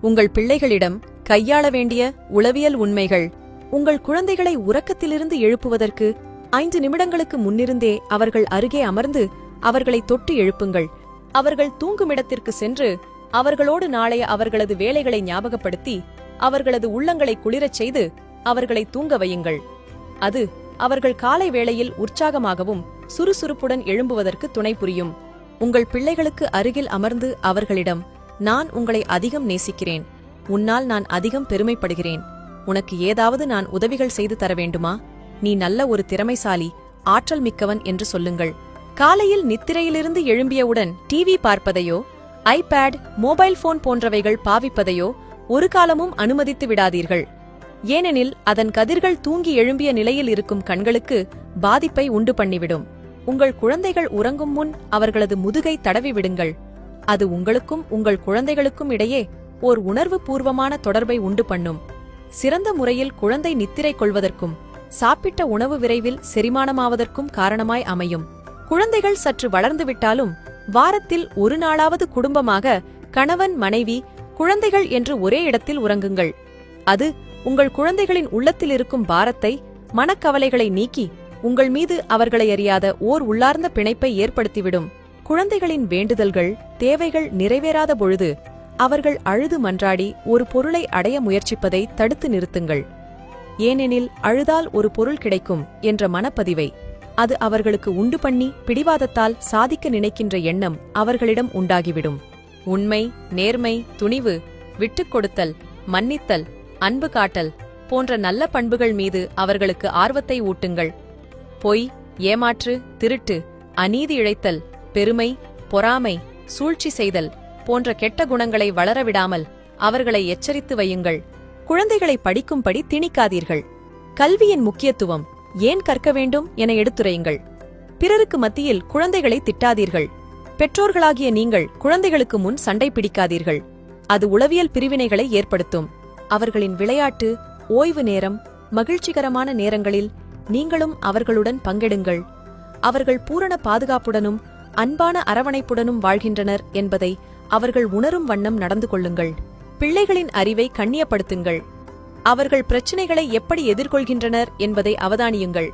உங்கள் பிள்ளைகளிடம் கையாள வேண்டிய உளவியல் உண்மைகள். உங்கள் குழந்தைகளை உறக்கத்திலிருந்து எழுப்புவதற்கு 5 நிமிடங்களுக்கு முன்னிருந்தே அவர்கள் அருகே அமர்ந்து அவர்களை தொட்டு எழுப்புங்கள். அவர்கள் தூங்குமிடத்திற்கு சென்று அவர்களோடு நாளைய அவர்களது வேலைகளை ஞாபகப்படுத்தி அவர்களது உள்ளங்களை குளிரச் செய்து அவர்களை தூங்க வையுங்கள். அது அவர்கள் காலை வேளையில் உற்சாகமாகவும் சுறுசுறுப்புடன் எழும்புவதற்கு துணை புரியும். உங்கள் பிள்ளைகளுக்கு அருகில் அமர்ந்து அவர்களிடம், நான் உங்களை அதிகம் நேசிக்கிறேன், உன்னால் நான் அதிகம் பெருமைப்படுகிறேன், உனக்கு ஏதாவது நான் உதவிகள் செய்து தர வேண்டுமா, நீ நல்ல ஒரு திறமைசாலி, ஆற்றல் மிக்கவன் என்று சொல்லுங்கள். காலையில் நித்திரையிலிருந்து எழும்பியவுடன் டிவி பார்ப்பதையோ ஐபேட், மொபைல் போன் போன்றவைகள் பாவிப்பதையோ ஒரு காலமும் அனுமதித்து விடாதீர்கள். ஏனெனில் அதன் கதிர்கள் தூங்கி எழும்பிய நிலையில் இருக்கும் கண்களுக்கு பாதிப்பை உண்டு பண்ணிவிடும். உங்கள் குழந்தைகள் உறங்கும் முன் அவர்களது முதுகை தடவி விடுங்கள். அது உங்களுக்கும் உங்கள் குழந்தைகளுக்கும் இடையே ஓர் உணர்வு பூர்வமான தொடர்பை உண்டு பண்ணும். சிறந்த முறையில் குழந்தை நித்திரை கொள்வதற்கும் சாப்பிட்ட உணவு விரைவில் செரிமானமாவதற்கும் காரணமாய் அமையும். குழந்தைகள் சற்று வளர்ந்துவிட்டாலும் வாரத்தில் ஒரு நாளாவது குடும்பமாக கணவன், மனைவி, குழந்தைகள் என்று ஒரே இடத்தில் உறங்குங்கள். அது உங்கள் குழந்தைகளின் உள்ளத்தில் இருக்கும் பாரத்தை, மனக்கவலைகளை நீக்கி உங்கள் மீது அவர்களை அறியாத ஓர் உள்ளார்ந்த பிணைப்பை ஏற்படுத்திவிடும். குழந்தைகளின் வேண்டுதல்கள், தேவைகள் நிறைவேறாத பொழுது அவர்கள் அழுது மன்றாடி ஒரு பொருளை அடைய முயற்சிப்பதை தடுத்து நிறுத்துங்கள். ஏனெனில் அழுதால் ஒரு பொருள் கிடைக்கும் என்ற மனப்பதிவை அது அவர்களுக்கு உண்டு பண்ணி பிடிவாதத்தால் சாதிக்க நினைக்கின்ற எண்ணம் அவர்களிடம் உண்டாகிவிடும். உண்மை, நேர்மை, துணிவு, விட்டுக் கொடுத்தல், மன்னித்தல், அன்பு காட்டல் போன்ற நல்ல பண்புகள் மீது அவர்களுக்கு ஆர்வத்தை ஊட்டுங்கள். பொய், ஏமாற்று, திருட்டு, அநீதி இழைத்தல், பெருமை, பொறாமை, சூழ்ச்சி செய்தல் போன்ற கெட்ட குணங்களை வளரவிடாமல் அவர்களை எச்சரித்து வையுங்கள். குழந்தைகளை படிக்கும்படி திணிக்காதீர்கள். கல்வியின் முக்கியத்துவம் ஏன் கற்க வேண்டும் என எடுத்துரையுங்கள். பிறருக்கு மத்தியில் குழந்தைகளை திட்டாதீர்கள். பெற்றோர்களாகிய நீங்கள் குழந்தைகளுக்கு முன் சண்டை பிடிக்காதீர்கள். அது உளவியல் பிரிவினைகளை ஏற்படுத்தும். அவர்களின் விளையாட்டு, ஓய்வு நேரம், மகிழ்ச்சிகரமான நேரங்களில் நீங்களும் அவர்களுடன் பங்கெடுங்கள். அவர்கள் பூரண பாதுகாப்புடனும் அன்பான அரவணைப்புடனும் வாழ்கின்றனர் என்பதை அவர்கள் உணரும் வண்ணம் நடந்து கொள்ளுங்கள். பிள்ளைகளின் அறிவை கண்ணியப்படுத்துங்கள். அவர்கள் பிரச்சினைகளை எப்படி எதிர்கொள்கின்றனர் என்பதை அவதானியுங்கள்.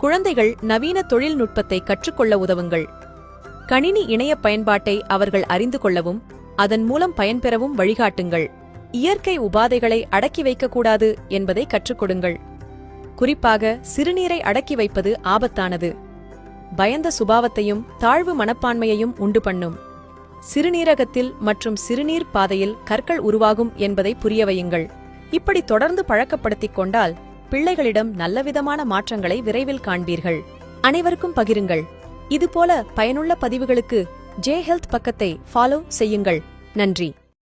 குழந்தைகள் நவீன தொழில்நுட்பத்தை கற்றுக்கொள்ள உதவுங்கள். கணினி இணைய பயன்பாட்டை அவர்கள் அறிந்து கொள்ளவும் அதன் மூலம் பயன்பெறவும் வழிகாட்டுங்கள். இயற்கை உபாதைகளை அடக்கி வைக்கக்கூடாது என்பதை கற்றுக் கொடுங்கள். குறிப்பாக சிறுநீரை அடக்கி வைப்பது ஆபத்தானது. பயந்த சுபாவத்தையும் தாழ்வு மனப்பான்மையையும் உண்டு பண்ணும். சிறுநீரகத்தில் மற்றும் சிறுநீர் பாதையில் கற்கள் உருவாகும் என்பதை புரிய வையுங்கள். இப்படி தொடர்ந்து பழக்கப்படுத்திக் கொண்டால் பிள்ளைகளிடம் நல்லவிதமான மாற்றங்களை விரைவில் காண்பீர்கள். அனைவருக்கும் பகிருங்கள். இதுபோல பயனுள்ள பதிவுகளுக்கு ஜே ஹெல்த் பக்கத்தை ஃபாலோ செய்யுங்கள். நன்றி.